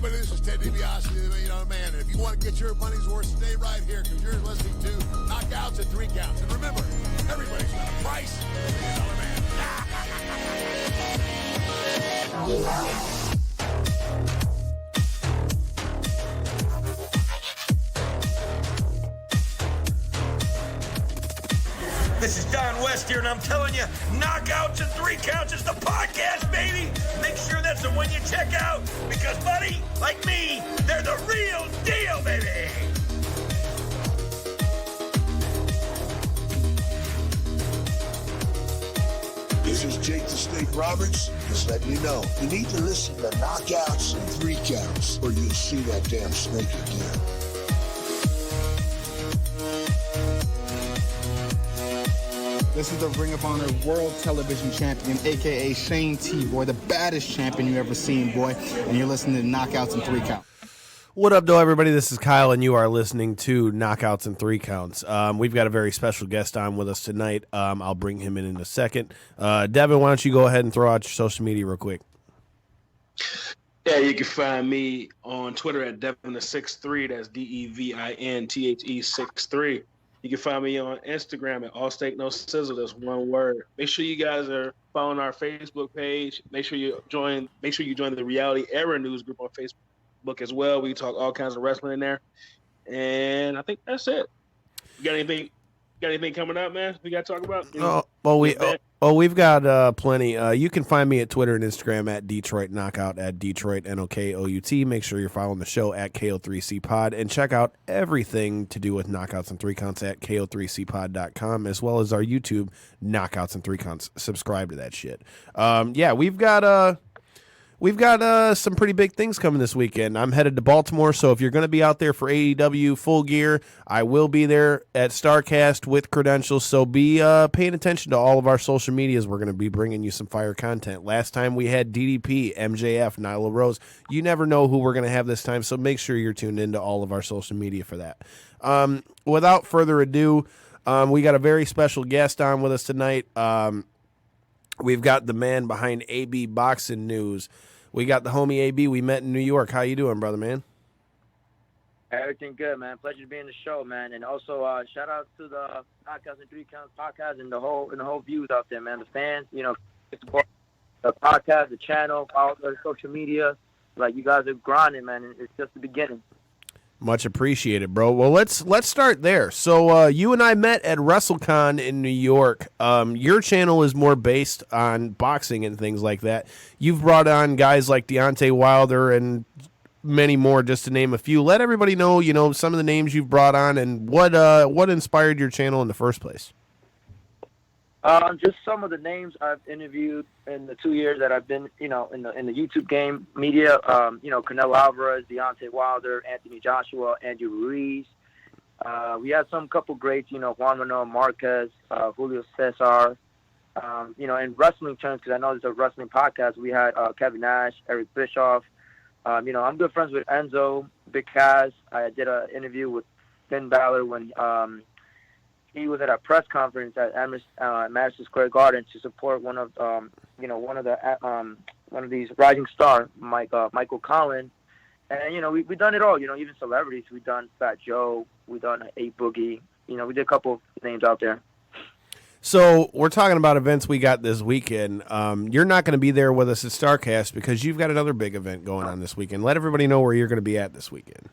everybody, this is Ted DiBiase, the $1 Million Man. And if you want to get your money's worth, stay right here because you're listening to Knockouts and 3 Counts. And remember, everybody's got a price for the $1 Million Man. This is Don West here, and I'm telling you, Knockouts and 3 Counts is the podcast, baby. Make sure that's the one you check out, because, buddy, like me, they're the real deal, baby. This is Jake the Snake Roberts. Just letting you know, you need to listen to Knockouts and 3 Counts, or you'll see that damn snake again. This is the Ring of Honor World Television Champion, a.k.a. Shane T, boy, the baddest champion you ever seen, boy. And you're listening to Knockouts and 3 Counts. What up, though, everybody? This is Kyle, and you are listening to Knockouts and 3 Counts. We've got a very special guest on with us tonight. I'll bring him in a second. Devin, why don't you go ahead and throw out your social media real quick? Yeah, you can find me on Twitter at Devin63. That's DEVINTHE 63. You can find me on Instagram at All Steak No Sizzle. That's one word. Make sure you guys are following our Facebook page. Make sure you join the Reality Era News group on Facebook as well. We talk all kinds of wrestling in there. And I think that's it. You got anything coming up, man? We got to talk about? We've got plenty. You can find me at Twitter and Instagram at Detroit Knockout, at Detroit NOKOUT. Make sure you're following the show at KO3C Pod, and check out everything to do with Knockouts and 3 Counts at KO3CPod.com, as well as our YouTube Knockouts and 3 Counts. Subscribe to that shit. We've got some pretty big things coming this weekend. I'm headed to Baltimore, so if you're going to be out there for AEW Full Gear, I will be there at StarCast with credentials, so be paying attention to all of our social medias. We're going to be bringing you some fire content. Last time we had DDP, MJF, Nyla Rose. You never know who we're going to have this time, so make sure you're tuned into all of our social media for that. Without further ado, we got a very special guest on with us tonight. We've got the man behind AB Boxing News. We got the homie AB we met in New York. How you doing, brother, man? Everything good, man. Pleasure to be in the show, man. And also, shout out to the Knockouts and 3 Counts podcast and the whole views out there, man. The fans, support the podcast, the channel, all the social media. Like, you guys are grinding, man. And it's just the beginning. Much appreciated, bro. Well, let's start there. So you and I met at WrestleCon in New York. Your channel is more based on boxing and things like that. You've brought on guys like Deontay Wilder and many more, just to name a few. Let everybody know, some of the names you've brought on and what inspired your channel in the first place. Just some of the names I've interviewed in the 2 years that I've been, in the YouTube game media. Canelo Alvarez, Deontay Wilder, Anthony Joshua, Andrew Ruiz. We had some couple greats, Juan Manuel Marquez, Julio Cesar. In wrestling terms, because I know there's a wrestling podcast, we had Kevin Nash, Eric Bischoff. I'm good friends with Enzo, Big Kaz. I did an interview with Finn Balor when he was at a press conference at Madison Square Garden to support one of these rising stars, Michael Collins. And we've done it all. Even celebrities. We've done Fat Joe. We've done A Boogie. We did a couple of names out there. So we're talking about events we got this weekend. You're not going to be there with us at StarCast because you've got another big event going on this weekend. Let everybody know where you're going to be at this weekend.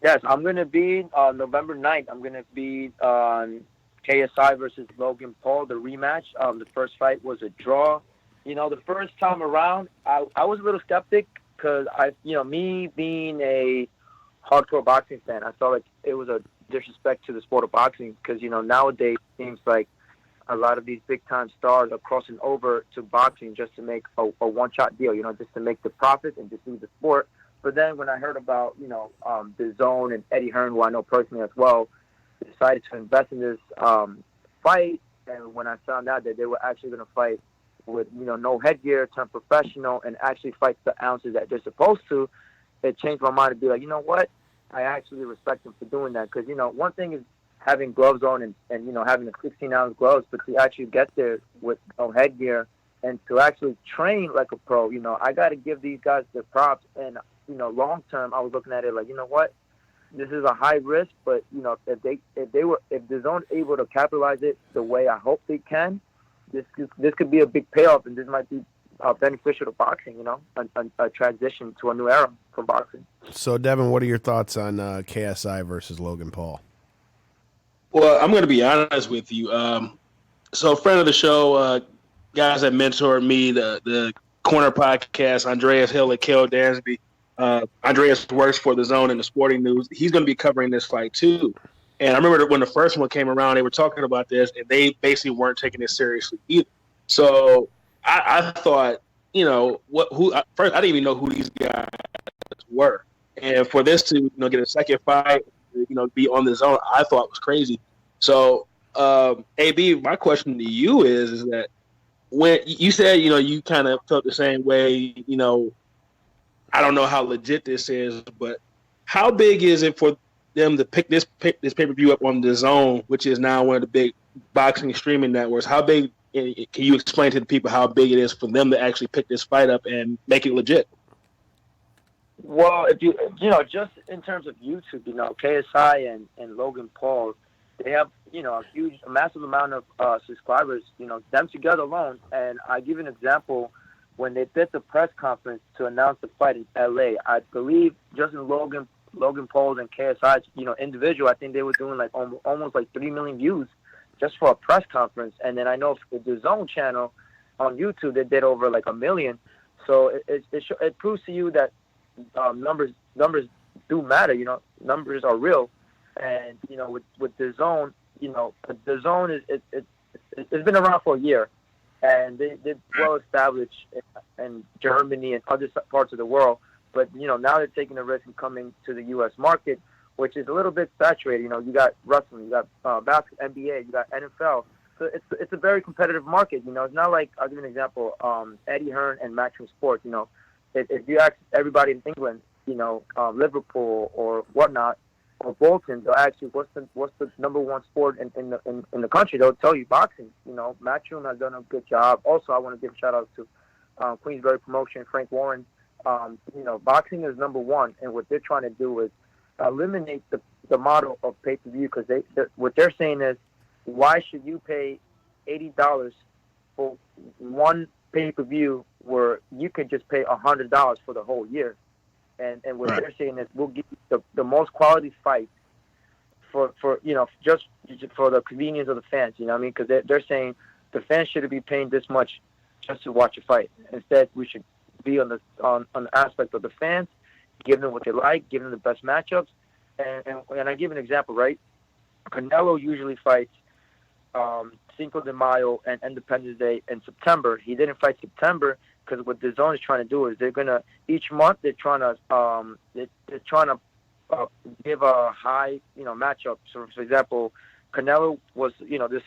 Yes, I'm going to be November 9th. I'm going to be on KSI versus Logan Paul, the rematch. The first fight was a draw. The first time around, I was a little skeptic because me being a hardcore boxing fan, I felt like it was a disrespect to the sport of boxing because, nowadays it seems like a lot of these big-time stars are crossing over to boxing just to make a one-shot deal, just to make the profits and just leave the sport. But then when I heard about, the Zone and Eddie Hearn, who I know personally as well, decided to invest in this fight. And when I found out that they were actually going to fight with, no headgear, turn professional, and actually fight the ounces that they're supposed to, it changed my mind to be like, you know what? I actually respect them for doing that. Because, one thing is having gloves on and having a 16-ounce gloves, but to actually get there with no headgear and to actually train like a pro, I got to give these guys their props. And long term, I was looking at it like, you know what, this is a high risk, but if the zone able to capitalize it the way I hope they can, this could be a big payoff, and this might be beneficial to boxing. A transition to a new era for boxing. So, Devin, what are your thoughts on KSI versus Logan Paul? Well, I'm going to be honest with you. So, a friend of the show, guys that mentored me, the Corner Podcast, Andreas Hill and Kel Dansby. Andreas works for the Zone in the Sporting News. He's going to be covering this fight too. And I remember that when the first one came around, they were talking about this, and they basically weren't taking it seriously either. So I thought, first I didn't even know who these guys were, and for this to get a second fight, be on the Zone, I thought was crazy. So, AB, my question to you is that when you said you kind of felt the same way, I don't know how legit this is, but how big is it for them to pick this pay-per-view up on the Zone, which is now one of the big boxing streaming networks? How big, can you explain to the people how big it is for them to actually pick this fight up and make it legit? Well, if just in terms of YouTube, KSI and Logan Paul, they have, a massive amount of subscribers, them together alone. And I give an example. When they did the press conference to announce the fight in LA, I believe just in Logan Paul and KSI, individual, I think they were doing like almost like 3 million views just for a press conference. And then I know for the Zone channel on YouTube, they did over like 1 million. So it proves to you that numbers do matter. Numbers are real. And with the Zone, the Zone it's been around for a year. And they're well established in Germany and other parts of the world. But, now they're taking the risk of coming to the U.S. market, which is a little bit saturated. You got wrestling, you got basketball, NBA, you got NFL. So it's a very competitive market. It's not like, I'll give you an example, Eddie Hearn and Matchroom Sports. If you ask everybody in England, Liverpool or whatnot, or Bolton, they'll ask you what's the number one sport in the country. They'll tell you boxing. Matchroom has done a good job. Also, I want to give a shout out to Queensberry Promotion, Frank Warren. Boxing is number one, and what they're trying to do is eliminate the model of pay-per-view, because what they're saying is, why should you pay $80 for one pay-per-view where you could just pay $100 for the whole year? And what they're saying is, we'll give you the most quality fight for just for the convenience of the fans. You know what I mean? Because they're saying the fans shouldn't be paying this much just to watch a fight. Instead, we should be on the aspect of the fans, give them what they like, give them the best matchups. And I give an example, right? Canelo usually fights Cinco de Mayo and Independence Day in September. He didn't fight September because what the Zone is trying to do is they're gonna each month they're trying to give a high matchup. So for example, Canelo was this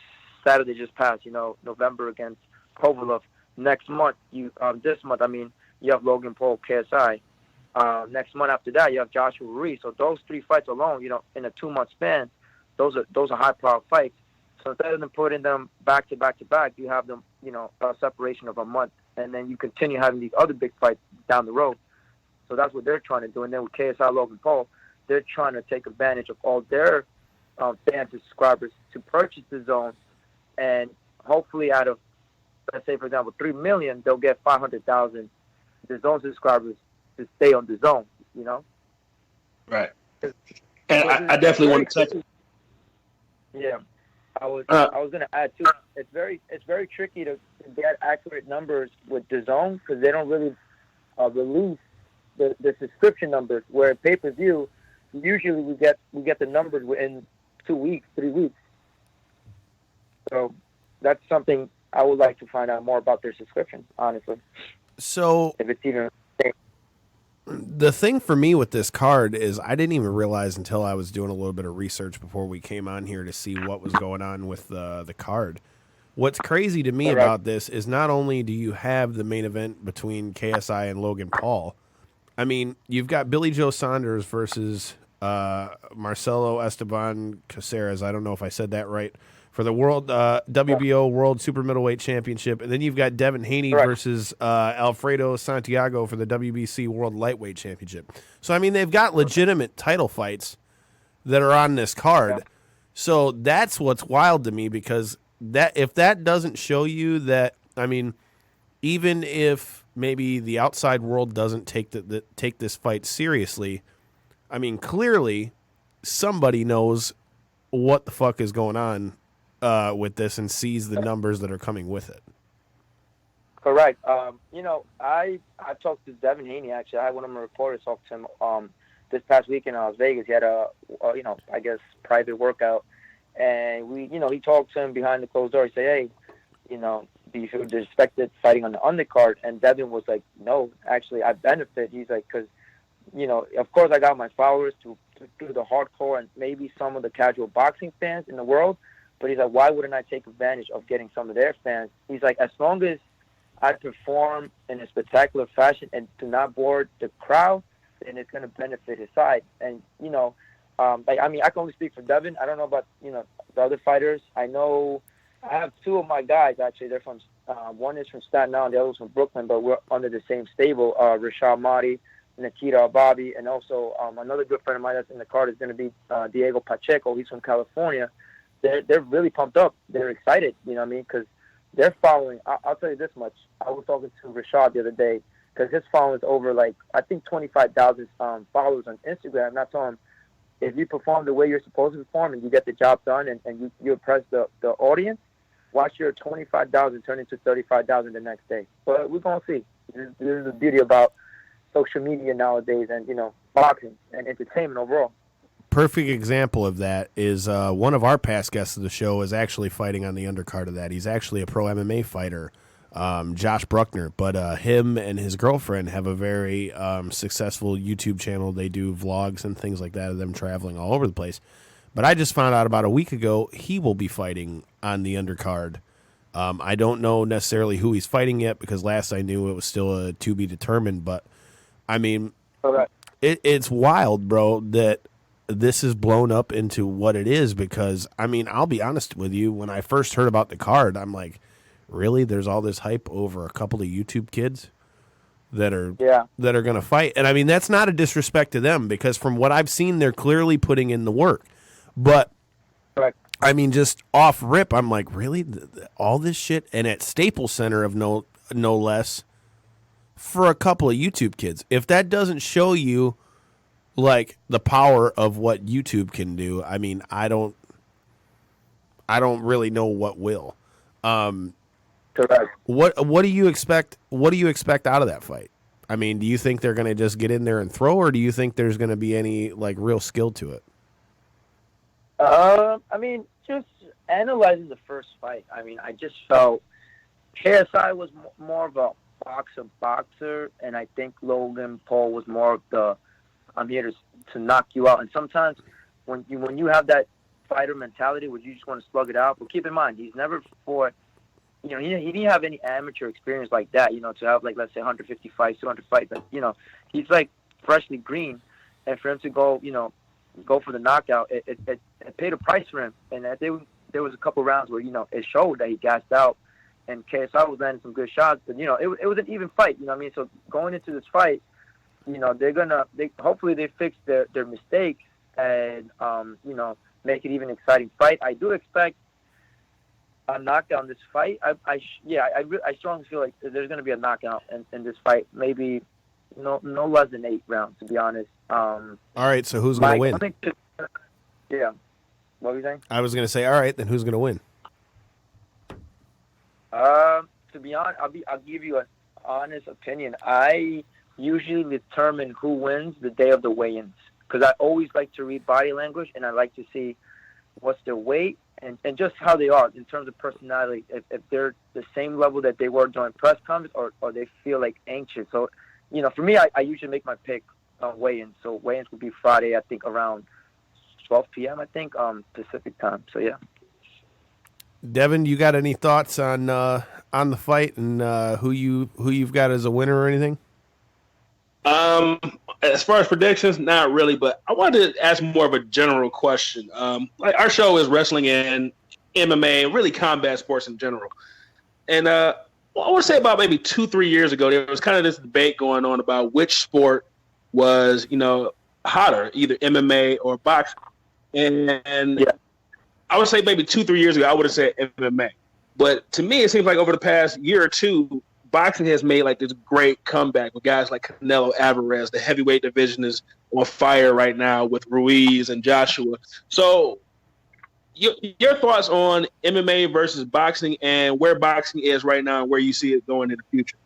Saturday just passed, November against Kovalev. Next month you have Logan Paul, KSI. Next month after that you have Joshua Ruiz. So those 3 fights alone, in a 2-month span, those are high profile fights. So instead of them putting them back to back to back, you have them, a separation of a month, and then you continue having these other big fights down the road. So that's what they're trying to do. And then with KSI, Logan Paul, they're trying to take advantage of all their fans and subscribers to purchase the Zone, and hopefully out of, let's say for example, 3 million, they'll get 500,000 the Zone subscribers to stay on the Zone. Right. And I definitely want to touch. Yeah. I was going to add too. It's very tricky to get accurate numbers with the Zone, because they don't really release the subscription numbers. Where pay-per-view, usually we get the numbers within 2 weeks, 3 weeks. So that's something I would like to find out more about their subscription, honestly. So if it's even. The thing for me with this card is I didn't even realize until I was doing a little bit of research before we came on here to see what was going on with the card. What's crazy to me about this is not only do you have the main event between KSI and Logan Paul, I mean, you've got Billy Joe Saunders versus Marcelo Esteban Caceres. I don't know if I said that right. for the world WBO World Super Middleweight Championship, and then you've got Devin Haney versus Alfredo Santiago for the WBC World Lightweight Championship. So I mean, they've got legitimate title fights that are on this card. Yeah. So that's what's wild to me, because that if that doesn't show you that, I mean, even if maybe the outside world doesn't take take this fight seriously, I mean, clearly somebody knows what the fuck is going on with this and sees the numbers that are coming with it. Correct. You know, I talked to Devin Haney, actually. I had one of my reporters talk to him this past weekend in Las Vegas. He had a you know, I guess, private workout. And he talked to him behind the closed door. He said, hey, you know, do you feel disrespected fighting on the undercard? And Devin was like, no, actually, I benefit. He's like, because, you know, of course I got my followers to do the hardcore and maybe some of the casual boxing fans in the world. But he's like, why wouldn't I take advantage of getting some of their fans? He's like, as long as I perform in a spectacular fashion and do not bore the crowd, then it's going to benefit his side. And, you know, like, I mean, I can only speak for Devin. I don't know about, you know, the other fighters. I know I have two of my guys, actually. They're from, one is from Staten Island, the other is from Brooklyn, but we're under the same stable, Rashad Mahdi, Nikita Bobby, and also another good friend of mine that's in the card is going to be Diego Pacheco. He's from California. They're really pumped up. They're excited, you know what I mean, because they're following. I'll tell you this much. I was talking to Rashad the other day because his following is over, like, I think 25,000 followers on Instagram. And I told him, if you perform the way you're supposed to perform and you get the job done and you impress the audience, watch your 25,000 turn into 35,000 the next day. But we're going to see. This is the beauty about social media nowadays and, you know, boxing and entertainment overall. Perfect example of that is one of our past guests of the show is actually fighting on the undercard of that. He's actually a pro MMA fighter, Josh Bruckner, but him and his girlfriend have a very successful YouTube channel. They do vlogs and things like that of them traveling all over the place. But I just found out about a week ago he will be fighting on the undercard. I don't know necessarily who he's fighting yet because last I knew it was still to be determined. But, I mean, it's wild, bro, that this is blown up into what it is because, I mean, I'll be honest with you. When I first heard about the card, I'm like, really? There's all this hype over a couple of YouTube kids that are going to fight. And, I mean, that's not a disrespect to them because from what I've seen, they're clearly putting in the work. But, I mean, just off rip, I'm like, really? All this shit? And at Staples Center of no less for a couple of YouTube kids. If that doesn't show you, like, the power of what YouTube can do, I mean, I don't really know what will. Correct. What do you expect? What do you expect out of that fight? I mean, do you think they're going to just get in there and throw, or do you think there's going to be any, like, real skill to it? I mean, just analyzing the first fight, I mean, I just felt KSI was more of a boxer, and I think Logan Paul was more of the I'm here to knock you out. And sometimes when you have that fighter mentality where you just want to slug it out, but keep in mind, he's never fought, you know, he didn't have any amateur experience like that, you know, to have, like, let's say 150 fights, 200 fights, but, you know, he's, like, freshly green, and for him to go for the knockout, it paid a price for him. And there was a couple rounds where, you know, it showed that he gassed out, and KSI was landing some good shots. But, you know, it was an even fight. You know what I mean? So going into this fight, you know, hopefully they fix their mistakes and you know, make it even exciting fight. I do expect a knockout in this fight. I strongly feel like there's going to be a knockout in this fight. Maybe no less than 8 rounds, to be honest. All right, so who's going to win? Yeah. What were you saying? I was going to say, all right, then who's going to win? To be honest, I'll give you an honest opinion. I usually determine who wins the day of the weigh-ins because I always like to read body language and I like to see what's their weight and just how they are in terms of personality. If they're the same level that they were during press conference or they feel like anxious. So, you know, for me, I usually make my pick on weigh-ins. So weigh-ins will be Friday, I think, around 12 p.m., I think, Pacific time. So, yeah. Devin, you got any thoughts on the fight and who you've got as a winner or anything? As far as predictions, not really, but I wanted to ask more of a general question. Like our show is wrestling and MMA, really combat sports in general. And I want to say about maybe 2-3 years ago, there was kind of this debate going on about which sport was, hotter, either MMA or boxing. And I would say maybe 2-3 years ago, I would have said MMA. But to me, it seems like over the past year or two, boxing has made like this great comeback with guys like Canelo Alvarez. The heavyweight division is on fire right now with Ruiz and Joshua. So your thoughts on MMA versus boxing and where boxing is right now and where you see it going in the future?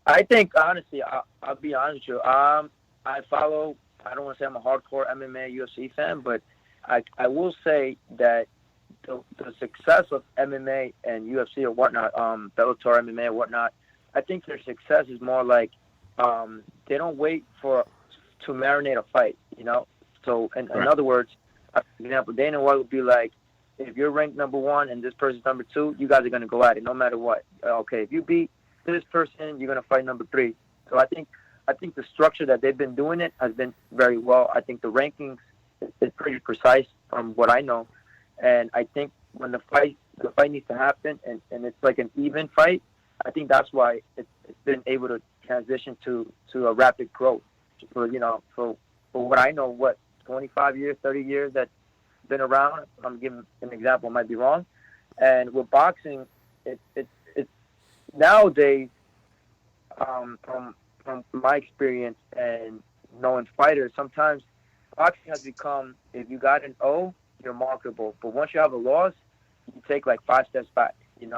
I think, honestly, I'll be honest with you. I don't want to say I'm a hardcore MMA UFC fan, but I will say that the success of MMA and UFC or whatnot, Bellator MMA or whatnot, I think their success is more like they don't wait to marinate a fight, So, in other words, for example, Dana White would be like, if you're ranked number 1 and this person's number 2, you guys are going to go at it no matter what. Okay, if you beat this person, you're going to fight number 3. So I think the structure that they've been doing it has been very well. I think the rankings is pretty precise from what I know. And I think when the fight needs to happen and it's like an even fight, I think that's why it's been able to transition to a rapid growth. For what I know, 25 years, 30 years that's been around. I'm giving an example, might be wrong. And with boxing, it's nowadays, from my experience and knowing fighters, sometimes boxing has become, if you got an O, you're marketable. But once you have a loss, you take like 5 steps back, In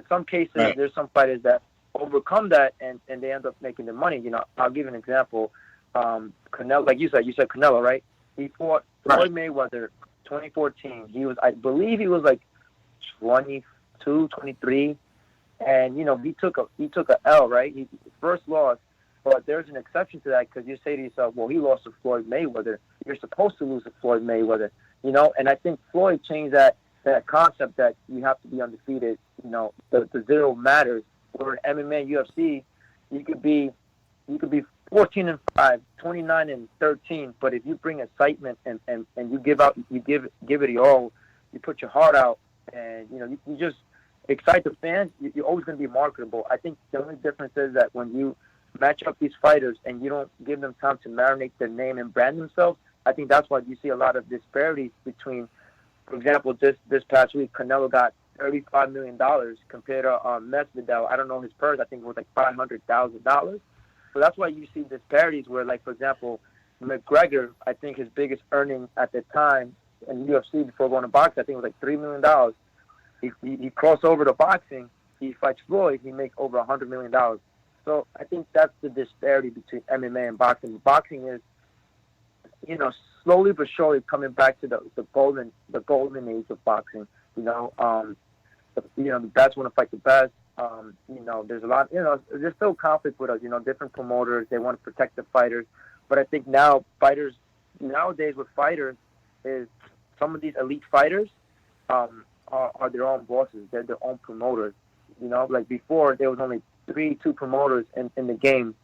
some cases, There's some fighters that overcome that and they end up making the money. I'll give an example. Canelo, like you said Canelo, right? He fought Floyd Mayweather 2014. I believe he was like 22, 23. And, he took a L, right? He first loss. But there's an exception to that because you say to yourself, well, he lost to Floyd Mayweather. You're supposed to lose to Floyd Mayweather, And I think Floyd changed that concept that you have to be undefeated. The zero matters. Where in MMA, UFC, you could be 14-5, 29-13. But if you bring excitement and you give it your all, you put your heart out, and you just excite the fans. You're always going to be marketable. I think the only difference is that when you match up these fighters and you don't give them time to marinate their name and brand themselves, I think that's why you see a lot of disparities between, for example, this past week, Canelo got $35 million compared to Masvidal. I don't know his purse. I think it was like $500,000. So that's why you see disparities where, like, for example, McGregor, I think his biggest earning at the time in UFC before going to boxing, I think it was like $3 million. He crossed over to boxing. He fights Floyd. He makes over $100 million. So I think that's the disparity between MMA and boxing. Boxing is, slowly but surely coming back to the golden age of boxing. The best want to fight the best. There's a lot. There's still conflict with us. Different promoters, they want to protect the fighters, but I think nowadays with fighters is some of these elite fighters are their own bosses. They're their own promoters. Like before, there was only 2 promoters in the game,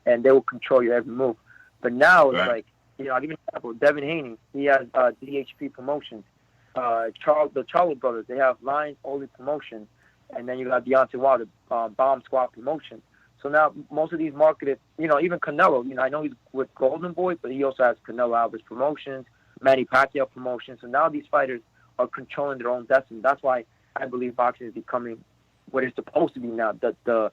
and they will control your every move. But now it's like, I'll give you an example. Devin Haney, he has DHP Promotions. The Charlo brothers, they have Lions Only Promotions. And then you got Deontay Wilder, Bomb Squad Promotions. So now most of these marketed, even Canelo, I know he's with Golden Boy, but he also has Canelo Alvarez Promotions, Manny Pacquiao Promotions. So now these fighters are controlling their own destiny. That's why I believe boxing is becoming what it's supposed to be now, the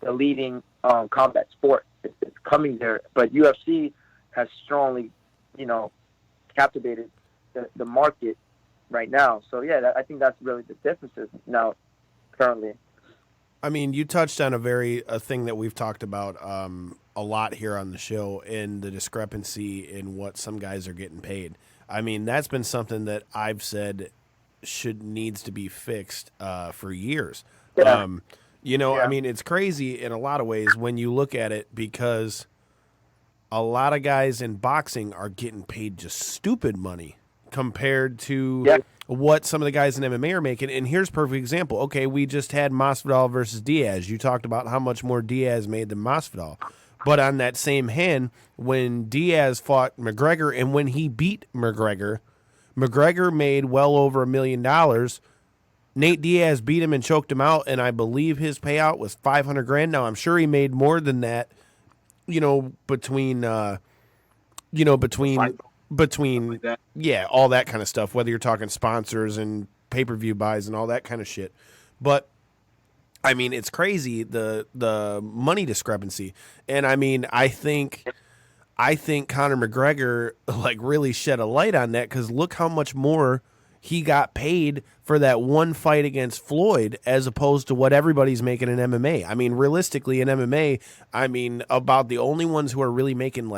leading combat sport. It's coming there. But UFC has strongly, captivated the market right now. So, yeah, I think that's really the differences now currently. I mean, you touched on a thing that we've talked about a lot here on the show, in the discrepancy in what some guys are getting paid. I mean, that's been something that I've said needs to be fixed for years. Yeah. I mean, it's crazy in a lot of ways when you look at it, because a lot of guys in boxing are getting paid just stupid money compared to what some of the guys in MMA are making. And here's a perfect example. Okay, we just had Masvidal versus Diaz. You talked about how much more Diaz made than Masvidal. But on that same hand, when Diaz fought McGregor and when he beat McGregor, McGregor made well over $1 million. Nate Diaz beat him and choked him out, and I believe his payout was $500,000. Now I'm sure he made more than that, between all that kind of stuff. Whether you're talking sponsors and pay-per-view buys and all that kind of shit, but I mean it's crazy the money discrepancy, and I mean I think Conor McGregor really shed a light on that because look how much more he got paid for that one fight against Floyd as opposed to what everybody's making in MMA. I mean, realistically in MMA, I mean, about the only ones who are really making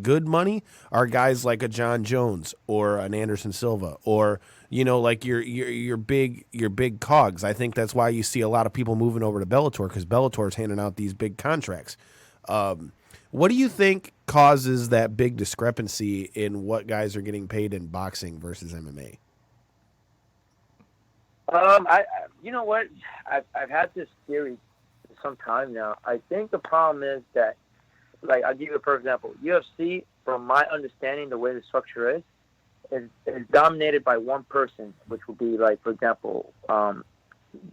good money are guys like a John Jones or an Anderson Silva or, your big cogs. I think that's why you see a lot of people moving over to Bellator because Bellator's handing out these big contracts. What do you think causes that big discrepancy in what guys are getting paid in boxing versus MMA? You know what? I've had this theory for some time now. I think the problem is that, I'll give you a perfect example. UFC, from my understanding, the way the structure is dominated by one person, which would be, for example,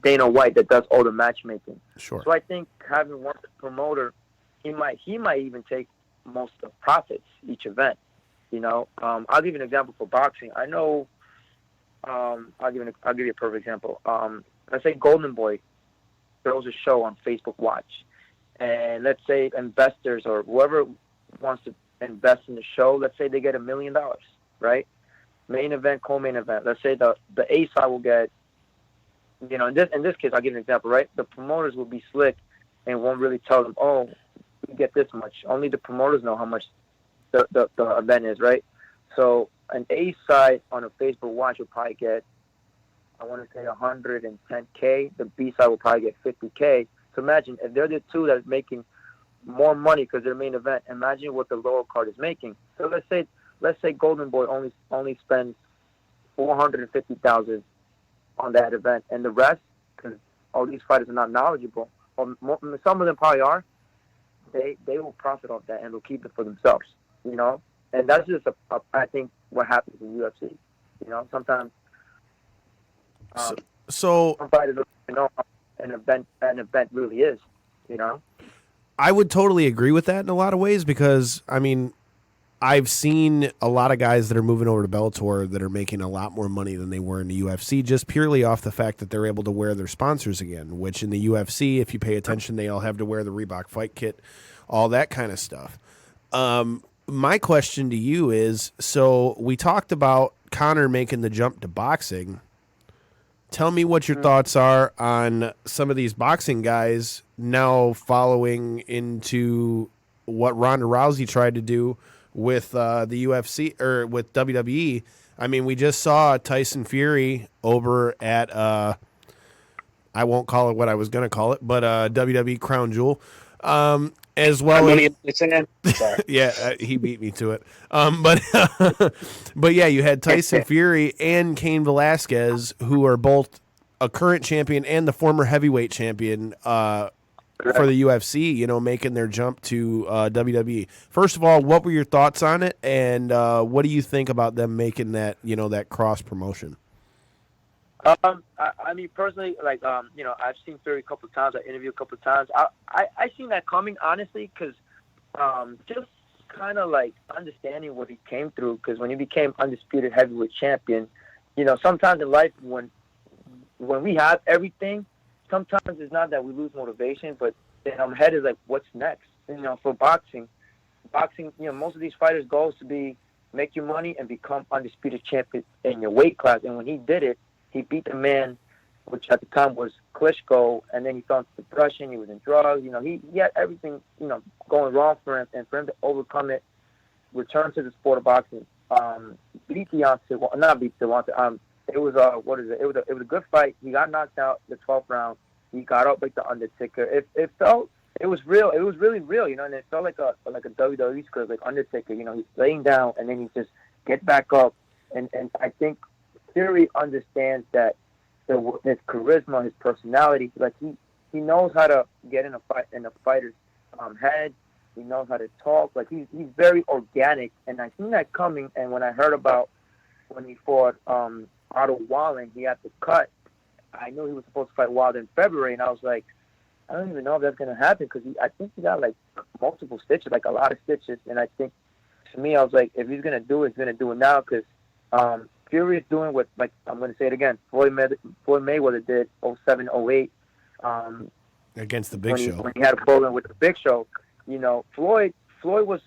Dana White that does all the matchmaking. Sure. So I think having one promoter, he might even take most of the profits each event. I'll give you an example for boxing. I know. I'll give you a perfect example. Let's say Golden Boy throws a show on Facebook Watch, and let's say investors or whoever wants to invest in the show, let's say they get $1 million, right? Main event, co-main event. Let's say the A side will get, in this case, I'll give you an example, right? The promoters will be slick and won't really tell them, oh, we get this much. Only the promoters know how much the event is, right? So an A side on a Facebook Watch will probably get, I want to say $110K. The B side will probably get $50K. So imagine if they're the two that are making more money because they're main event. Imagine what the lower card is making. So let's say Golden Boy only spends $450,000 on that event, and the rest, because all these fighters are not knowledgeable, or some of them probably are. They will profit off that and they'll keep it for themselves. And that's just I think what happens in UFC. Sometimes some fighters don't know how an event really is. I would totally agree with that in a lot of ways because I mean I've seen a lot of guys that are moving over to Bellator that are making a lot more money than they were in the UFC just purely off the fact that they're able to wear their sponsors again, which in the UFC, if you pay attention, they all have to wear the Reebok fight kit, all that kind of stuff. My question to you is, so we talked about Conor making the jump to boxing. Tell me what your thoughts are on some of these boxing guys now following into what Ronda Rousey tried to do with the UFC or with WWE. I mean, we just saw Tyson Fury over at I won't call it what I was going to call it, but WWE Crown Jewel. As well as yeah, he beat me to it. But yeah, you had Tyson Fury and Cain Velasquez, who are both a current champion and the former heavyweight champion for the UFC, making their jump to WWE. First of all, what were your thoughts on it, and what do you think about them making that, that cross promotion? I mean, personally, I've seen Fury a couple of times. I interviewed a couple of times. I seen that coming, honestly, because just kind of understanding what he came through. Because when he became undisputed heavyweight champion, sometimes in life when we have everything, sometimes it's not that we lose motivation, but in our head is what's next? For boxing, most of these fighters' goals to be make your money and become undisputed champion in your weight class. And when he did it, he beat the man, which at the time was Klitschko, and then he fell into depression. He was in drugs. He had everything, going wrong for him. And for him to overcome it, return to the sport of boxing, beat Deontay. Well, not beat Deontay. It was what is it? It was a good fight. He got knocked out the 12th round. He got up like the Undertaker. It was real. It was really real, and it felt like a WWE script, like Undertaker. He's laying down and then he just gets back up. And I think Fury understands that his charisma, his personality, he knows how to get in a fighter's head. He knows how to talk. He's very organic, and I seen that coming. And when I heard about when he fought Otto Wallen, he had to cut. I knew he was supposed to fight Wilder in February, and I was like, I don't even know if that's going to happen because I think he got like multiple stitches, like a lot of stitches. And I think, to me, I was like, if he's going to do it, he's going to do it now because Fury is doing what, like, I'm going to say it again, Floyd Mayweather did 07, 08. Against the Big Show. When he had a problem with the Big Show. You know, Floyd was,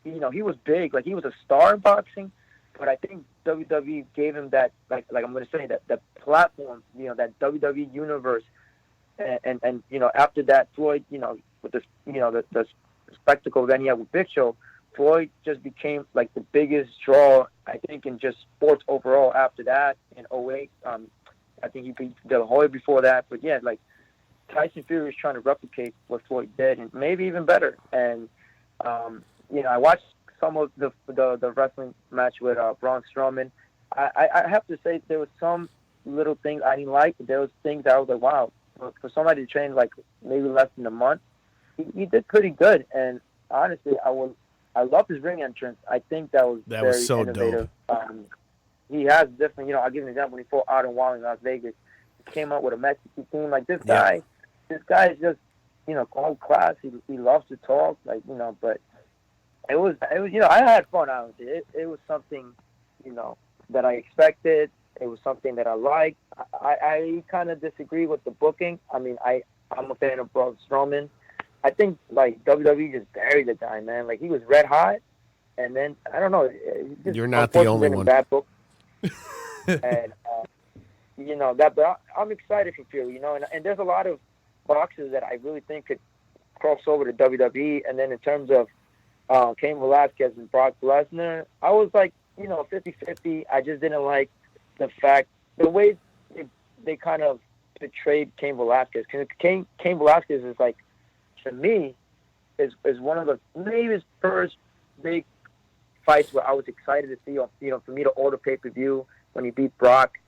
you know, he was big. Like, he was a star in boxing. But I think WWE gave him that, like I'm going to say, that platform, you know, that WWE universe. And you know, after that, Floyd, you know, with the, you know, the spectacle that he had with Big Show, Floyd just became like the biggest draw, I think, in just sports overall after that in 08. I think he beat De La Hoya before that. But yeah, like Tyson Fury is trying to replicate what Floyd did and maybe even better. And, you know, I watched some of the wrestling match with Braun Strowman. I have to say there was some little things I didn't like, but there was things that I was like, wow, for somebody to train like maybe less than a month, he did pretty good. And honestly, I love his ring entrance. I think that was very so innovative. Dope. He has different, you know, I'll give you an example. When he fought Otto Wallen in Las Vegas, he came out with a Mexican team. Like, this guy is just, you know, gold class. He loves to talk, like, you know, but it was, you know, I had fun, honestly. It was something, you know, that I expected. It was something that I liked. I kind of disagree with the booking. I mean, I'm a fan of Braun Strowman. I think, like, WWE just buried the guy, man. Like, he was red hot, and then, I don't know. You're not the only one. Bad book. And, you know, but I'm excited for Fury, you know, and there's a lot of boxers that I really think could cross over to WWE. And then in terms of Cain Velasquez and Brock Lesnar, I was like, you know, 50-50. I just didn't like the way they kind of betrayed Cain Velasquez. Cain Velasquez is like, to me, is one of the maybe his first big fights where I was excited to see, you know, for me to order pay-per-view when he beat Brock.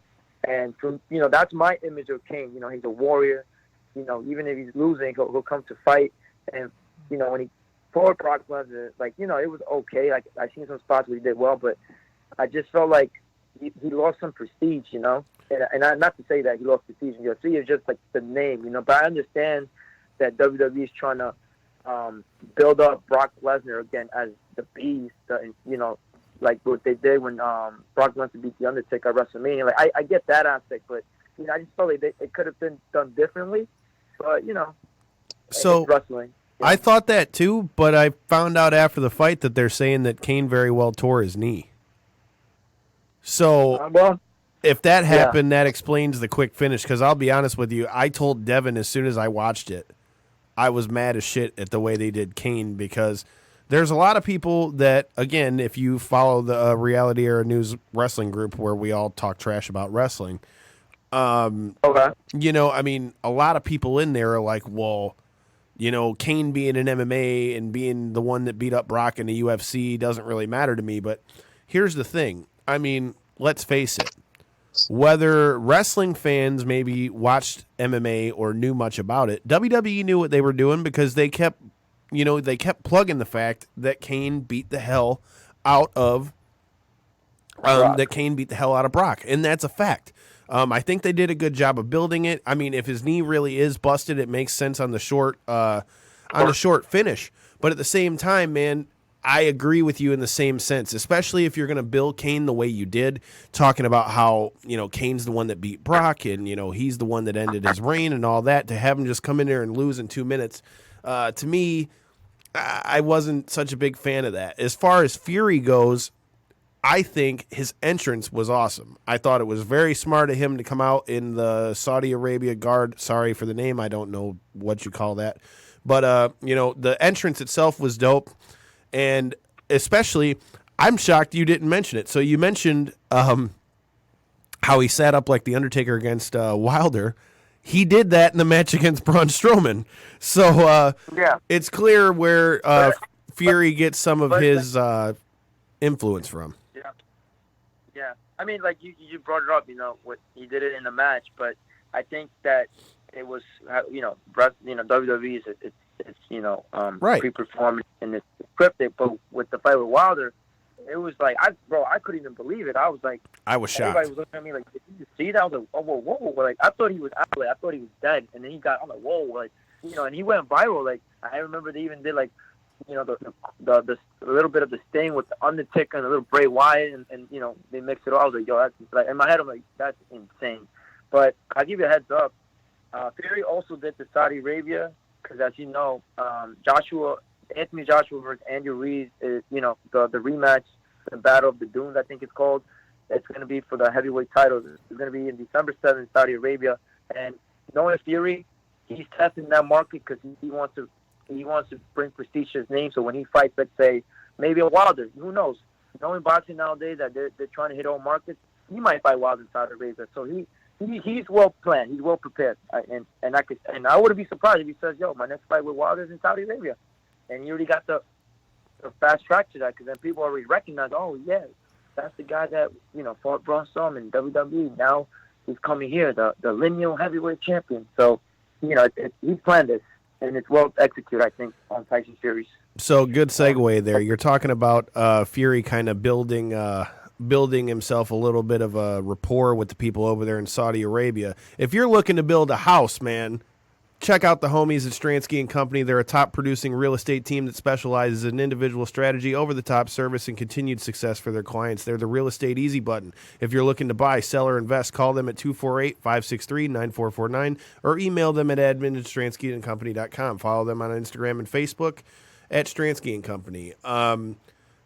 And from, you know, that's my image of Cain. You know, he's a warrior. You know, even if he's losing, he'll come to fight. And, you know, when he fought Brock Lesnar, like, you know, it was okay. Like, I've seen some spots where he did well, but I just felt like he lost some prestige, you know. And not to say that he lost prestige in UFC, it's just like the name, you know. But I understand that WWE is trying to build up Brock Lesnar again as the beast, you know, like what they did when Brock Lesnar beat The Undertaker at WrestleMania. Like, I get that aspect, but, you know, I just felt like it could have been done differently. But, you know, so it's wrestling. Yeah. I thought that too, but I found out after the fight that they're saying that Cain very well tore his knee. So if that happened, that explains the quick finish. Because I'll be honest with you, I told Devin as soon as I watched it, I was mad as shit at the way they did Cain, because there's a lot of people that, again, if you follow the Reality Era News wrestling group where we all talk trash about wrestling, you know, I mean, a lot of people in there are like, well, you know, Cain being in MMA and being the one that beat up Brock in the UFC doesn't really matter to me. But here's the thing. I mean, let's face it. Whether wrestling fans maybe watched MMA or knew much about it, WWE knew what they were doing, because they kept plugging the fact that Cain beat the hell out of Brock, and that's a fact. I think they did a good job of building it. I mean, if his knee really is busted, it makes sense on the short finish. But at the same time, man, I agree with you in the same sense, especially if you're going to build Cain the way you did, talking about how, you know, Cain's the one that beat Brock and, you know, he's the one that ended his reign and all that. To have him just come in there and lose in 2 minutes, to me, I wasn't such a big fan of that. As far as Fury goes, I think his entrance was awesome. I thought it was very smart of him to come out in the Saudi Arabia Guard. Sorry for the name. I don't know what you call that. But, you know, the entrance itself was dope. And especially, I'm shocked you didn't mention it. So you mentioned how he sat up like The Undertaker against Wilder. He did that in the match against Braun Strowman. So it's clear where Fury gets some of his influence from. Yeah. I mean, like you brought it up, you know, what he did it in the match, but I think that it was, you know, WWE is it's you know, right, pre-performance and it's scripted, but with the fight with Wilder, it was like, I couldn't even believe it. I was like, I was shocked. everybody was looking at me like, did you see that? I was like, oh, whoa. Like, I thought he was out. Like, I thought he was dead. And then I'm like, whoa. Like, and he went viral. Like, I remember they even did, like, the little bit of the Sting with the Undertaker and a little Bray Wyatt, and they mixed it all. I was like, yo, that's, like, in my head, I'm like, that's insane. But I'll give you a heads up. Fury also did the Saudi Arabia, because as you know, Anthony Joshua versus Andrew Reid is, the rematch, the Battle of the Dunes, I think it's called. It's going to be for the heavyweight titles. It's going to be in December 7th in Saudi Arabia. And knowing Fury, he's testing that market because he wants to bring prestige to his name. So when he fights, let's say, maybe a Wilder, who knows? Knowing boxing nowadays that they're trying to hit all markets, he might fight Wilder in Saudi Arabia. So he's well planned. He's well prepared. And I wouldn't be surprised if he says, yo, my next fight with Wilder is in Saudi Arabia. And he already got the fast track to that, because then people already recognize, oh, yeah, that's the guy that, fought Braun Strowman in WWE. Now he's coming here, the lineal heavyweight champion. So, he planned this, and it's well executed, I think, on Tyson Fury's. So good segue there. You're talking about Fury kind of building himself a little bit of a rapport with the people over there in Saudi Arabia. If you're looking to build a house, man, check out the homies at Stransky & Company. They're a top-producing real estate team that specializes in individual strategy, over-the-top service, and continued success for their clients. They're the real estate easy button. If you're looking to buy, sell, or invest, call them at 248-563-9449 or email them at admin@stranskyandcompany.com. Follow them on Instagram and Facebook at Stransky & Company.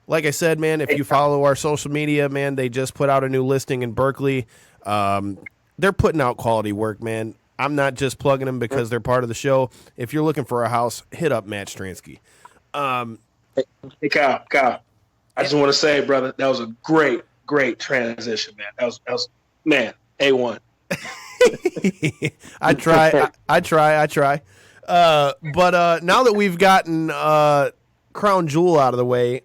Like I said, man, if you follow our social media, man, they just put out a new listing in Berkeley. They're putting out quality work, man. I'm not just plugging them because they're part of the show. If you're looking for a house, hit up Matt Stransky. Hey, Kyle, I just want to say, brother, that was a great transition, man. That was man, A1. I try. But now that we've gotten Crown Jewel out of the way,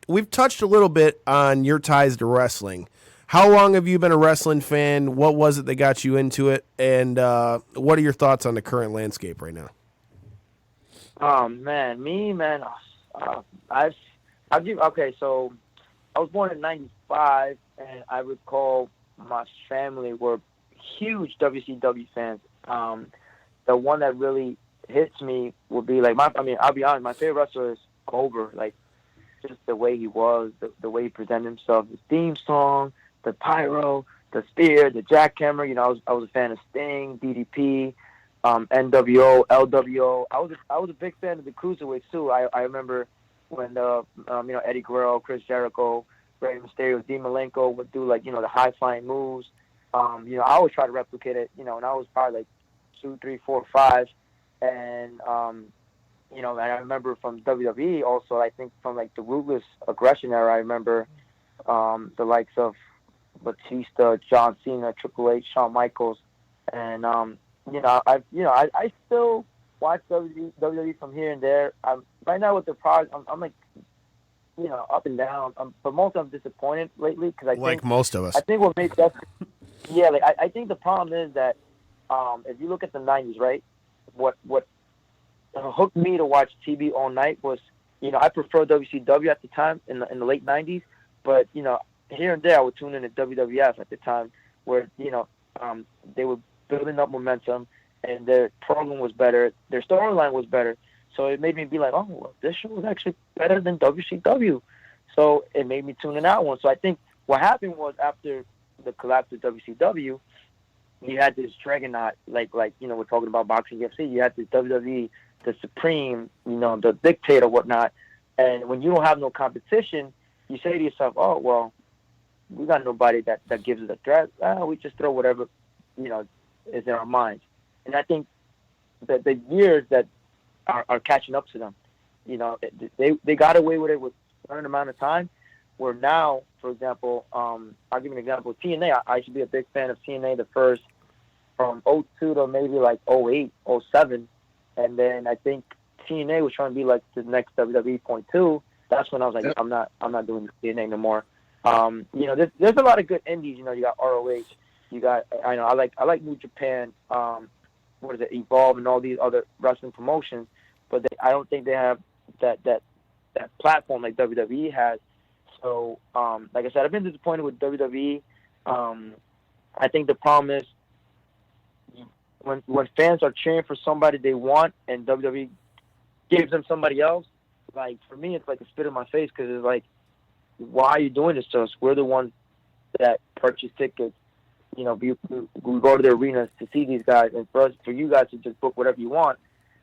we've touched a little bit on your ties to wrestling. How long have you been a wrestling fan? What was it that got you into it? And what are your thoughts on the current landscape right now? Oh, man. Okay, so I was born in 95, and I recall my family were huge WCW fans. The one that really hits me would be, like, I'll be honest, my favorite wrestler is Goldberg. Like, just the way he was, the way he presented himself, his theme song, the pyro, the spear, the jackhammer. I was a fan of Sting, DDP, NWO, LWO. I was a big fan of the cruiserweights too. I remember when Eddie Guerrero, Chris Jericho, Rey Mysterio, Dean Malenko would do, like, the high flying moves. I always try to replicate it. And I was probably like 2, 3, 4, 5, and and I remember from WWE also. I think from, like, the Ruthless Aggression era, I remember the likes of Batista, John Cena, Triple H, Shawn Michaels, and I still watch WWE from here and there. Right now with the product, I'm like, up and down. But most of them disappointed lately, because I think most of us. I think what makes that, I think the problem is that if you look at the 90s, right, what hooked me to watch TV all night was, I prefer WCW at the time in the late 90s, but here and there, I would tune in to WWF at the time, where they were building up momentum, and their program was better, their storyline was better. So it made me be like, oh, well, this show was actually better than WCW. So it made me tune in that one. So I think what happened was, after the collapse of WCW, you had this Dragonaut, like we're talking about boxing UFC. You had the WWE, the Supreme, the Dictator, whatnot. And when you don't have no competition, you say to yourself, oh, well, we got nobody that gives us a threat. We just throw whatever, is in our minds. And I think that the years that are catching up to them, they got away with it with a certain amount of time, where now, for example, I'll give you an example. TNA, I used to be a big fan of TNA the first, from 02 to maybe like 08, 07. And then I think TNA was trying to be like the next WWE .2. That's when I was like, I'm not doing TNA no more. There's a lot of good indies. You got ROH. You got, I like New Japan. Evolve, and all these other wrestling promotions. But I don't think they have that platform like WWE has, So, like I said, I've been disappointed with WWE. I think the problem is when fans are cheering for somebody they want and WWE gives them somebody else, like, for me, it's like a spit in my face because it's like, why are you doing this to us? We're the ones that purchase tickets. You know, we go to the arenas to see these guys, and for you guys to just book whatever you want,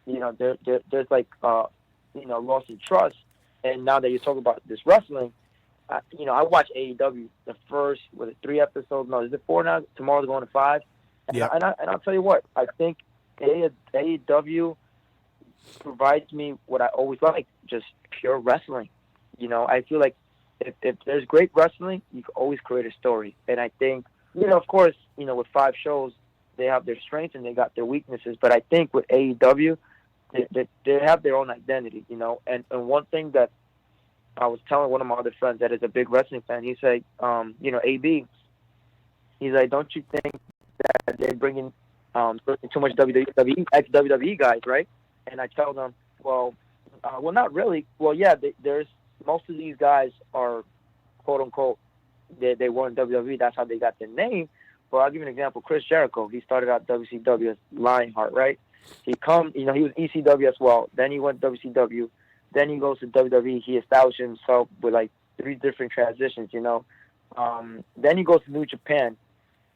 you know, there's like, you know, loss in trust. And now that you're talking about this wrestling, you know, I watch AEW. The first, was it 3 episodes? No, is it 4 now? Tomorrow's going to 5. Yeah. And I'll tell you what, I think AEW provides me what I always like, just pure wrestling. You know, I feel like if there's great wrestling, you can always create a story. And I think, you know, of course, you know, with 5 shows, they have their strengths and they got their weaknesses. But I think with AEW, they have their own identity, you know. And one thing that I was telling one of my other friends that is a big wrestling fan, he said, you know, AB, he's like, don't you think that they're bringing too much WWE, ex-WWE guys, right? And I tell them, well, not really. Well, yeah, there's most of these guys are, quote unquote, they were in WWE. That's how they got their name. But I'll give you an example. Chris Jericho, he started out WCW as Lionheart, right? He was ECW as well. Then he went WCW. Then he goes to WWE. He established himself with like 3 different transitions, you know. Then he goes to New Japan,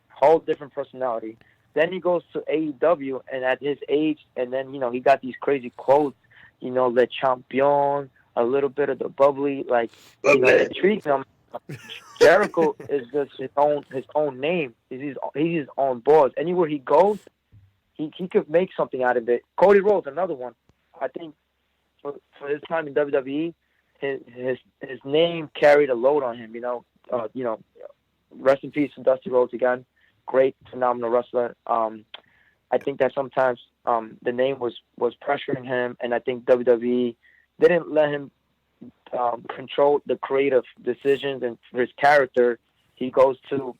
whole different personality. Then he goes to AEW, and at his age, and then, you know, he got these crazy quotes, you know, Le Champion, a little bit of the bubbly, like, you know, intrigues him. Jericho is just his own name. He's his own boss. Anywhere he goes, he could make something out of it. Cody Rhodes, another one. I think for his time in WWE, his name carried a load on him. You know, rest in peace to Dusty Rhodes again. Great, phenomenal wrestler. I think that sometimes the name was pressuring him, and I think WWE didn't let him control the creative decisions. And for his character, he goes to,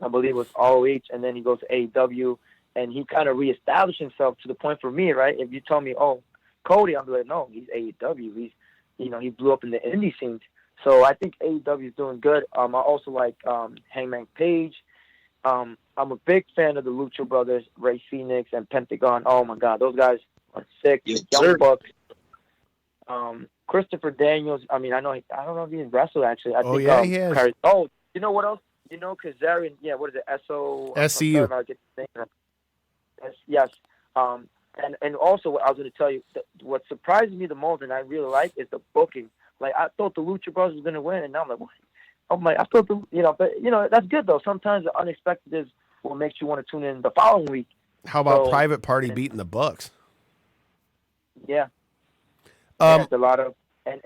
I believe it was ROH, and then he goes to AEW, and he kind of reestablished himself to the point for me, right? If you tell me, oh, Cody, I'm like, no, he's AEW. He's, you know, he blew up in the indie scenes. So I think AEW is doing good. I also like Hangman Page. I'm a big fan of the Lucha Brothers, Ray Phoenix and Pentagon. Oh my God, those guys are sick. Yes, Young sir. Bucks. Christopher Daniels. I mean, I don't know if he's wrestled actually. I think, he has. You know what else? You know, Kazarian. Yeah, what is it? SCU. Yes. And also, what I was going to tell you, what surprises me the most, and I really like, is the booking. Like, I thought the Lucha Brothers was going to win, and now I'm like, what? I'm like, I thought but that's good though. Sometimes the unexpected is what makes you want to tune in the following week. How about Private Party beating the Bucks? Yeah. That's a lot of, and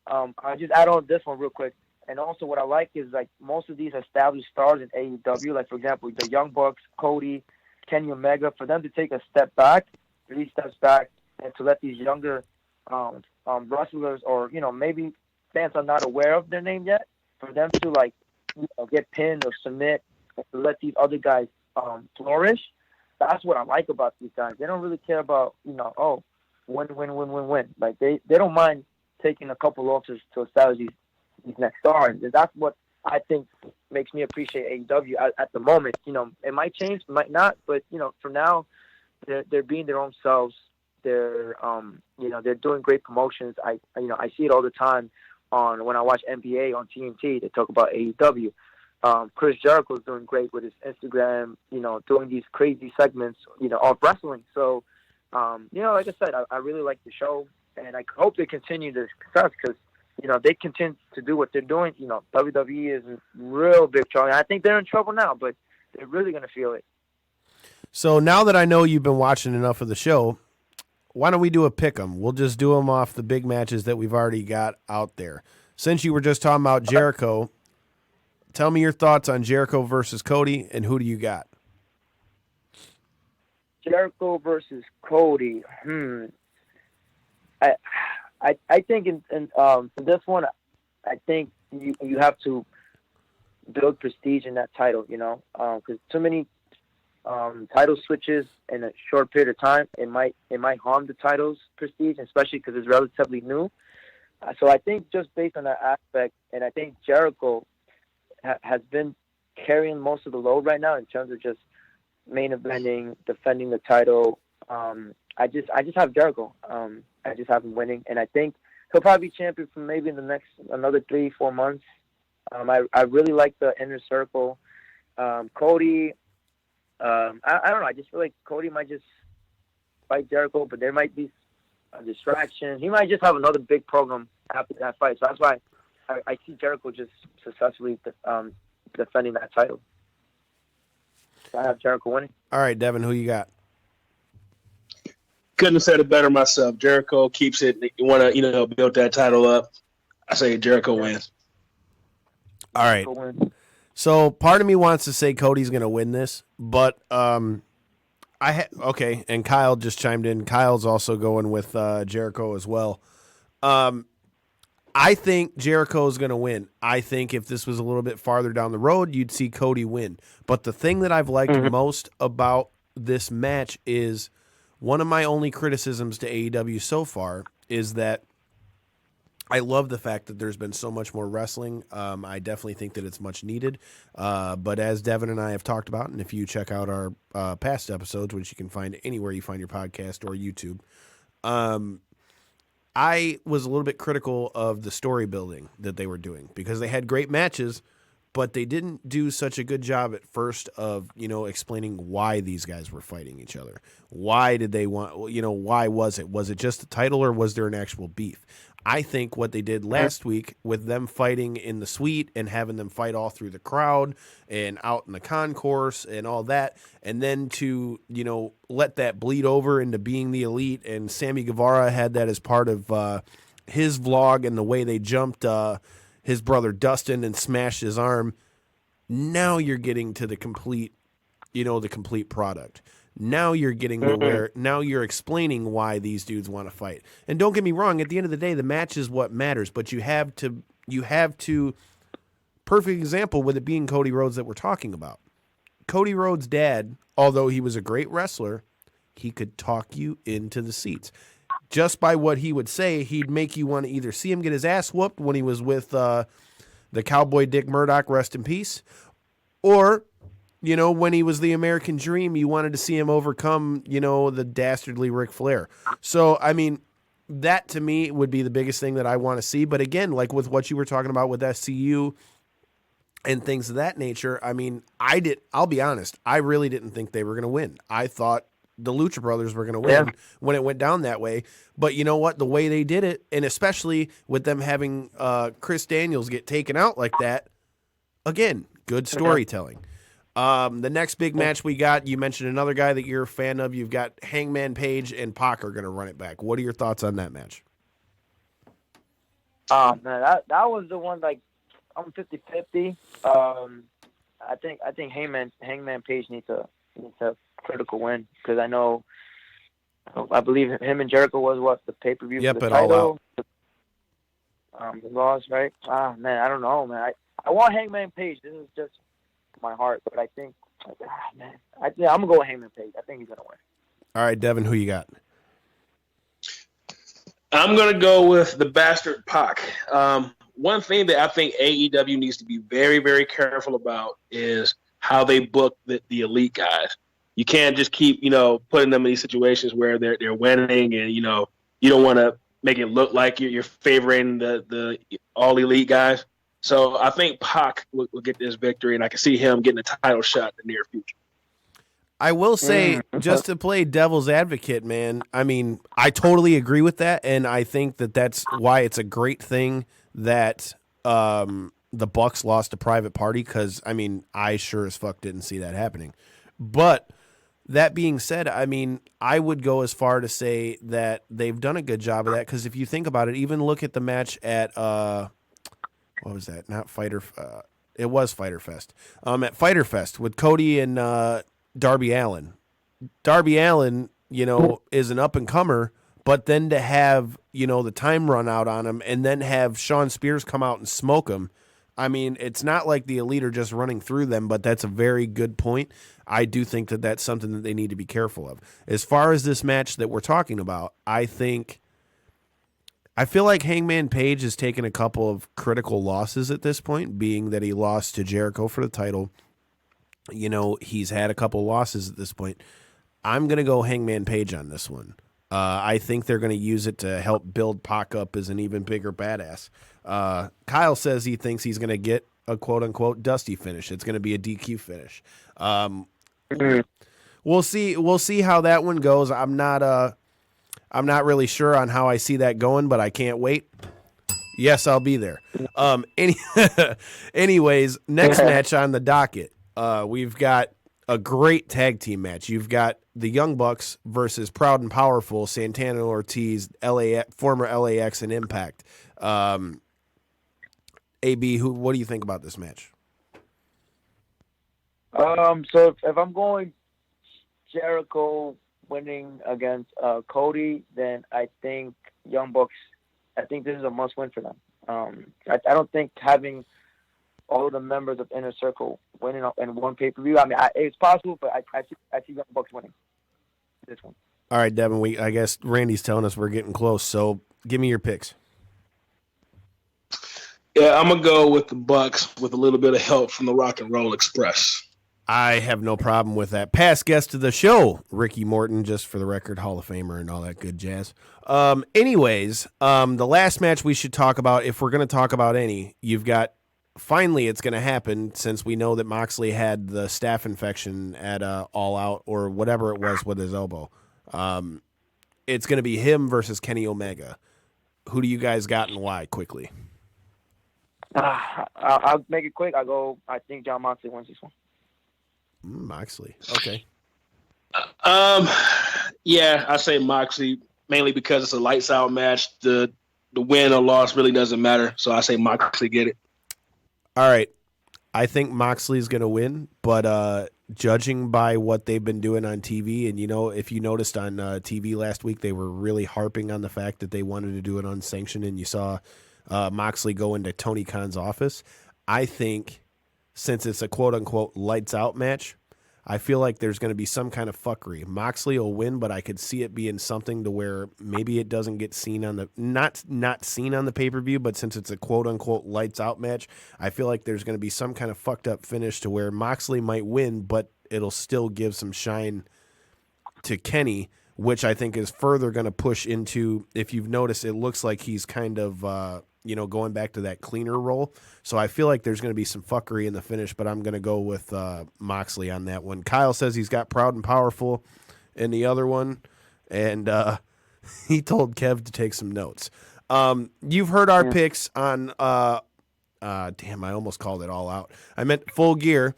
I just add on this one real quick. And also, what I like is, like, most of these established stars in AEW, like, for example, the Young Bucks, Cody, Kenny Omega, for them to take a step back, 3 steps back, and to let these younger wrestlers, or, you know, maybe fans are not aware of their name yet, for them to, like, you know, get pinned or submit, and to let these other guys flourish. That's what I like about these guys. They don't really care about, you know, oh, win. Like, they don't mind taking a couple losses to establish these next stars. And that's what I think makes me appreciate AEW at the moment. You know, it might change, it might not, but, you know, for now, they're being their own selves. They're you know, they're doing great promotions. I see it all the time when I watch NBA on TNT. They talk about AEW. Chris Jericho is doing great with his Instagram, you know, doing these crazy segments, you know, of wrestling. So, you know, like I said, I really like the show, and I hope they continue the success, because, you know, they continue to do what they're doing. You know, WWE is in real big trouble. I think they're in trouble now, but they're really going to feel it. So now that I know you've been watching enough of the show, why don't we do a pick 'em? We'll just do them off the big matches that we've already got out there. Since you were just talking about Jericho, tell me your thoughts on Jericho versus Cody, and who do you got? Jericho versus Cody. I think in this one, I think you have to build prestige in that title, you know, because too many title switches in a short period of time, it might harm the title's prestige, especially because it's relatively new. So I think just based on that aspect, and I think Jericho has been carrying most of the load right now in terms of just main eventing, defending the title. I just have Jericho. I just have him winning, and I think he'll probably be champion for maybe in the next another 3-4 months. I really like the inner circle. Cody, I don't know. I just feel like Cody might just fight Jericho, but there might be a distraction. He might just have another big program after that fight. So that's why I see Jericho just successfully defending that title. So I have Jericho winning. All right, Devin, who you got? Couldn't have said it better myself. Jericho keeps it. You want to, build that title up. I say Jericho wins. All right. So part of me wants to say Cody's going to win this, but okay, and Kyle just chimed in. Kyle's also going with Jericho as well. I think Jericho is going to win. I think if this was a little bit farther down the road, you'd see Cody win. But the thing that I've liked most about this match is one of my only criticisms to AEW so far is that I love the fact that there's been so much more wrestling. I definitely think that it's much needed. But as Devin and I have talked about, and if you check out our past episodes, which you can find anywhere you find your podcast or YouTube, I was a little bit critical of the story building that they were doing because they had great matches, but they didn't do such a good job at first of, explaining why these guys were fighting each other. Why did they want, why was it? Was it just the title or was there an actual beef? I think what they did last week with them fighting in the suite and having them fight all through the crowd and out in the concourse and all that, and then to, let that bleed over into being the elite, and Sammy Guevara had that as part of his vlog and the way they jumped his brother Dustin and smashed his arm. Now you're getting to the complete, the complete product. Now you're getting to where now you're explaining why these dudes want to fight. And don't get me wrong, at the end of the day, the match is what matters, but you have to perfect example with it being Cody Rhodes that we're talking about. Cody Rhodes' dad, although he was a great wrestler, he could talk you into the seats. Just by what he would say, he'd make you want to either see him get his ass whooped when he was with the cowboy Dick Murdoch, rest in peace, or when he was the American Dream, you wanted to see him overcome, the dastardly Ric Flair. So, I mean, that to me would be the biggest thing that I want to see. But again, like with what you were talking about with SCU and things of that nature, I mean, I'll be honest, I really didn't think they were going to win. I thought the Lucha Brothers were going to win when it went down that way. But you know what? The way they did it, and especially with them having Chris Daniels get taken out like that, again, good storytelling. The next big match we got, you mentioned another guy that you're a fan of. You've got Hangman Page and Pac are going to run it back. What are your thoughts on that match? Man, that was the one, like, I'm 50-50. I think Hangman Page needs a critical win because I believe him and Jericho was the pay-per-view for the title. The loss, right? Man, I don't know, man. I want Hangman Page. This is just my heart, but I think, man, I'm gonna go with Hangman Page. I think he's gonna win. All right, Devin, who you got? I'm gonna go with the bastard Pac. One thing that I think AEW needs to be very, very careful about is how they book the elite guys. You can't just keep, putting them in these situations where they're winning, and you don't want to make it look like you're favoring the all elite guys. So I think Pac will get this victory, and I can see him getting a title shot in the near future. I will say, just to play devil's advocate, man, I mean, I totally agree with that, and I think that that's why it's a great thing that the Bucks lost to Private Party, because, I mean, I sure as fuck didn't see that happening. But that being said, I mean, I would go as far to say that they've done a good job of that, because if you think about it, even look at the match at what was that? Not Fighter. It was Fighter Fest. At Fighter Fest with Cody and Darby Allin. Darby Allin, is an up and comer, but then to have the time run out on him, and then have Shawn Spears come out and smoke him. I mean, it's not like the Elite are just running through them, but that's a very good point. I do think that that's something that they need to be careful of. As far as this match that we're talking about, I think I feel like Hangman Page has taken a couple of critical losses at this point, being that he lost to Jericho for the title. You know, he's had a couple losses at this point. I'm going to go Hangman Page on this one. I think they're going to use it to help build Pac up as an even bigger badass. Kyle says he thinks he's going to get a quote-unquote dusty finish. It's going to be a DQ finish. We'll see. We'll see how that one goes. I'm not really sure on how I see that going, but I can't wait. Yes, I'll be there. Anyways, next match on the docket. We've got a great tag team match. You've got the Young Bucks versus Proud and Powerful, Santana and Ortiz, former LAX and Impact. AB, what do you think about this match? So if I'm going Jericho winning against Cody, then I think Young Bucks, I think this is a must-win for them. I don't think having all of the members of Inner Circle winning in one pay-per-view, I mean, it's possible, but I see Young Bucks winning this one. All right, Devin, I guess Randy's telling us we're getting close, so give me your picks. Yeah, I'm going to go with the Bucks with a little bit of help from the Rock and Roll Express. I have no problem with that. Past guest of the show, Ricky Morton, just for the record, Hall of Famer and all that good jazz. Anyways, the last match we should talk about, if we're going to talk about any, you've got, finally it's going to happen since we know that Moxley had the staph infection at All Out or whatever it was with his elbow. It's going to be him versus Kenny Omega. Who do you guys got and why, quickly? I'll make it quick. I think Jon Moxley wins this one. Moxley. Okay. Yeah, I say Moxley mainly because it's a lights out match. The win or loss really doesn't matter. So I say Moxley get it. All right. I think Moxley's going to win, but judging by what they've been doing on TV, and, you know, if you noticed on TV last week, they were really harping on the fact that they wanted to do it unsanctioned, and you saw Moxley go into Tony Khan's office. I think since it's a quote-unquote lights-out match, I feel like there's going to be some kind of fuckery. Moxley will win, but I could see it being something to where maybe it doesn't get seen on the not seen on the pay-per-view, but since it's a quote-unquote lights-out match, I feel like there's going to be some kind of fucked-up finish to where Moxley might win, but it'll still give some shine to Kenny, which I think is further going to push into, if you've noticed, it looks like he's kind of going back to that cleaner role. So I feel like there's going to be some fuckery in the finish, but I'm going to go with Moxley on that one. Kyle says he's got Proud and Powerful in the other one, and he told Kev to take some notes. You've heard our picks on damn, I almost called it All Out. I meant Full Gear.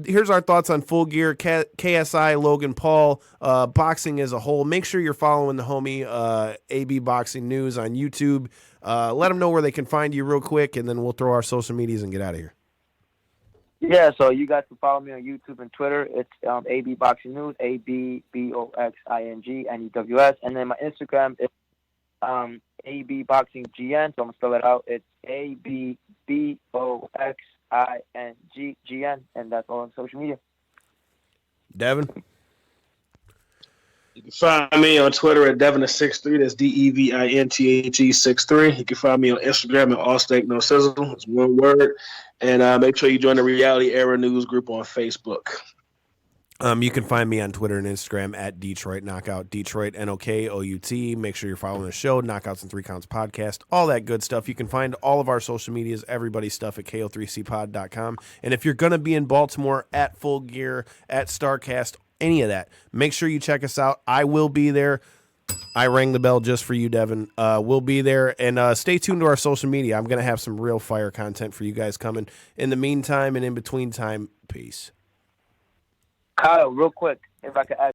Here's our thoughts on Full Gear, KSI, Logan Paul, boxing as a whole. Make sure you're following the homie AB Boxing News on YouTube. Let them know where they can find you real quick, and then we'll throw our social medias and get out of here. Yeah, so you guys can follow me on YouTube and Twitter. It's AB Boxing News, ABBOXINGNEWS. And then my Instagram is AB Boxing GN, so I'm going to spell it out. It's ABBOXINGGN, and that's all on social media. Devin? You can find me on Twitter at Devin63. That's DEVINTHE63. You can find me on Instagram at All Steak No Sizzle. It's one word. And make sure you join the Reality Era News group on Facebook. You can find me on Twitter and Instagram at Detroit Knockout, Detroit NOKOUT. Make sure you're following the show, Knockouts and 3 Counts podcast, all that good stuff. You can find all of our social medias, everybody's stuff at KO3CPod.com. And if you're going to be in Baltimore, at Full Gear, at StarCast, any of that, make sure you check us out. I will be there. I rang the bell just for you, Devin. We'll be there. And stay tuned to our social media. I'm going to have some real fire content for you guys coming. In the meantime and in between time, peace. Kyle, real quick, if I could add